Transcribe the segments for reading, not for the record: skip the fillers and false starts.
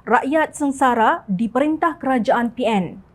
Rakyat sengsara diperintah kerajaan PN.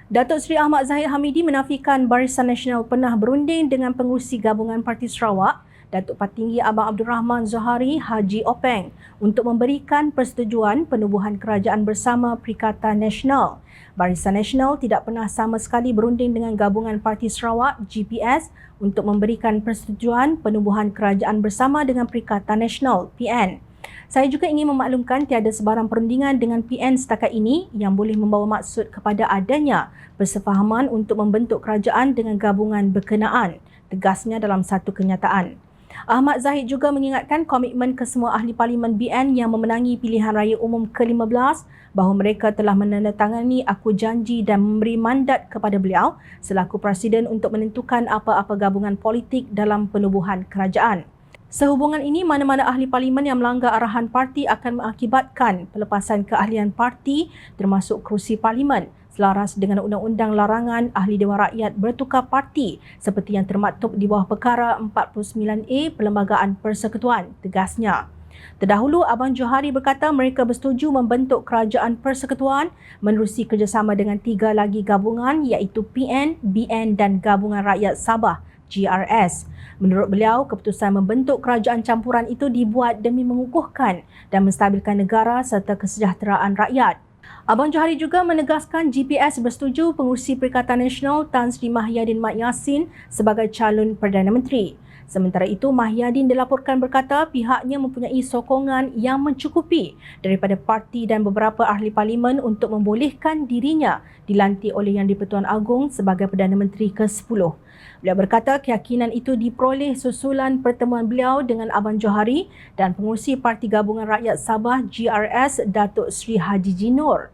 Datuk Seri Ahmad Zahid Hamidi menafikan Barisan Nasional pernah berunding dengan pengurusi gabungan Parti Sarawak, Datuk Patinggi Abang Abdul Rahman Zohari Haji Openg untuk memberikan persetujuan penubuhan kerajaan bersama Perikatan Nasional. Barisan Nasional tidak pernah sama sekali berunding dengan gabungan Parti Sarawak GPS untuk memberikan persetujuan penubuhan kerajaan bersama dengan Perikatan Nasional PN. Saya juga ingin memaklumkan tiada sebarang perundingan dengan PN setakat ini yang boleh membawa maksud kepada adanya persefahaman untuk membentuk kerajaan dengan gabungan berkenaan, tegasnya dalam satu kenyataan. Ahmad Zahid juga mengingatkan komitmen kesemua ahli parlimen BN yang memenangi pilihan raya umum ke-15 bahawa mereka telah menandatangani akta janji dan memberi mandat kepada beliau selaku Presiden untuk menentukan apa-apa gabungan politik dalam penubuhan kerajaan. Sehubungan ini, mana-mana ahli parlimen yang melanggar arahan parti akan mengakibatkan pelepasan keahlian parti termasuk kerusi parlimen selaras dengan Undang-Undang Larangan Ahli Dewan Rakyat Bertukar Parti seperti yang termaktub di bawah Perkara 49A Perlembagaan Persekutuan, tegasnya. Terdahulu, Abang Johari berkata mereka bersetuju membentuk kerajaan persekutuan menerusi kerjasama dengan 3 lagi gabungan iaitu PN, BN dan Gabungan Rakyat Sabah GRS. Menurut beliau, keputusan membentuk kerajaan campuran itu dibuat demi mengukuhkan dan menstabilkan negara serta kesejahteraan rakyat. Abang Johari juga menegaskan GPS bersetuju pengurusi Perikatan Nasional Tan Sri Mahyadin Mat Yassin sebagai calon Perdana Menteri. Sementara itu, Mahyadin dilaporkan berkata pihaknya mempunyai sokongan yang mencukupi daripada parti dan beberapa ahli parlimen untuk membolehkan dirinya dilantik oleh Yang di-Pertuan Agong sebagai Perdana Menteri ke-10. Beliau berkata keyakinan itu diperoleh susulan pertemuan beliau dengan Abang Johari dan pengurusi Parti Gabungan Rakyat Sabah GRS Datuk Seri Haji Jinur.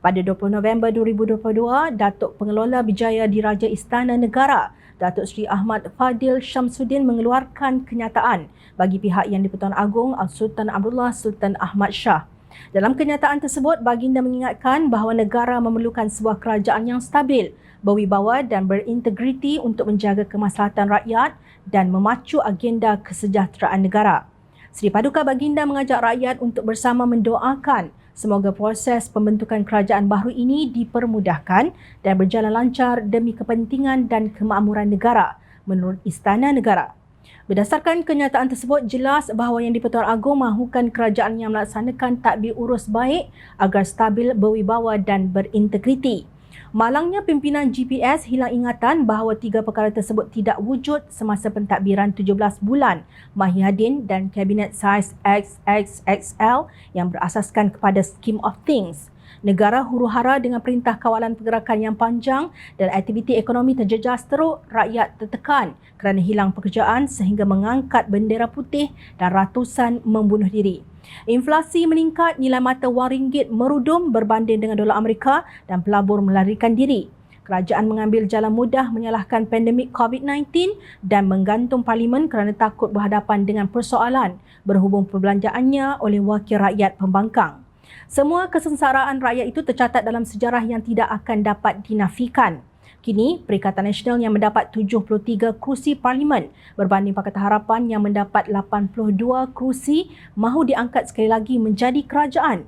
Pada 20 November 2022, Datuk Pengelola Bijaya Diraja Istana Negara, Datuk Seri Ahmad Fadil Syamsuddin mengeluarkan kenyataan bagi pihak Yang di-Pertuan Agong Sultan Abdullah Sultan Ahmad Shah. Dalam kenyataan tersebut, baginda mengingatkan bahawa negara memerlukan sebuah kerajaan yang stabil, berwibawa dan berintegriti untuk menjaga kemaslahatan rakyat dan memacu agenda kesejahteraan negara. Seri Paduka Baginda mengajak rakyat untuk bersama mendoakan semoga proses pembentukan kerajaan baru ini dipermudahkan dan berjalan lancar demi kepentingan dan kemakmuran negara menurut Istana Negara. Berdasarkan kenyataan tersebut, jelas bahawa Yang di-Pertuan Agong mahukan kerajaan yang melaksanakan tadbir urus baik agar stabil, berwibawa dan berintegriti. Malangnya pimpinan GPS hilang ingatan bahawa 3 perkara tersebut tidak wujud semasa pentadbiran 17 bulan Mahyadin dan Kabinet Saiz XXXL yang berasaskan kepada Scheme of Things. Negara huru-hara dengan perintah kawalan pergerakan yang panjang dan aktiviti ekonomi terjejas teruk, rakyat tertekan kerana hilang pekerjaan sehingga mengangkat bendera putih dan ratusan membunuh diri. Inflasi meningkat, nilai mata wang ringgit merudum berbanding dengan dolar Amerika dan pelabur melarikan diri. Kerajaan mengambil jalan mudah menyalahkan pandemik COVID-19 dan menggantung parlimen kerana takut berhadapan dengan persoalan berhubung perbelanjaannya oleh wakil rakyat pembangkang. Semua kesengsaraan rakyat itu tercatat dalam sejarah yang tidak akan dapat dinafikan. Kini, Perikatan Nasional yang mendapat 73 kerusi parlimen berbanding Pakatan Harapan yang mendapat 82 kerusi mahu diangkat sekali lagi menjadi kerajaan.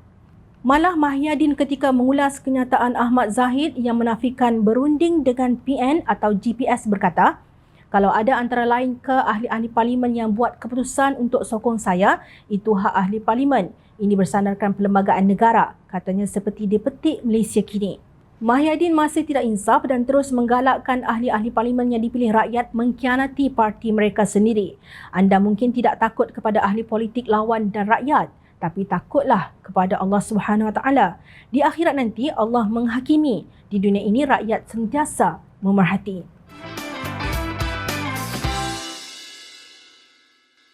Malah Mahyadin ketika mengulas kenyataan Ahmad Zahid yang menafikan berunding dengan PN atau GPS berkata, kalau ada antara lain ke ahli-ahli parlimen yang buat keputusan untuk sokong saya, itu hak ahli parlimen. Ini bersandarkan perlembagaan negara, katanya seperti dipetik Malaysia kini. Mahyadin masih tidak insaf dan terus menggalakkan ahli-ahli parlimen yang dipilih rakyat mengkhianati parti mereka sendiri. Anda mungkin tidak takut kepada ahli politik lawan dan rakyat, tapi takutlah kepada Allah Subhanahu Wa Taala. Di akhirat nanti Allah menghakimi. Di dunia ini rakyat sentiasa memerhati.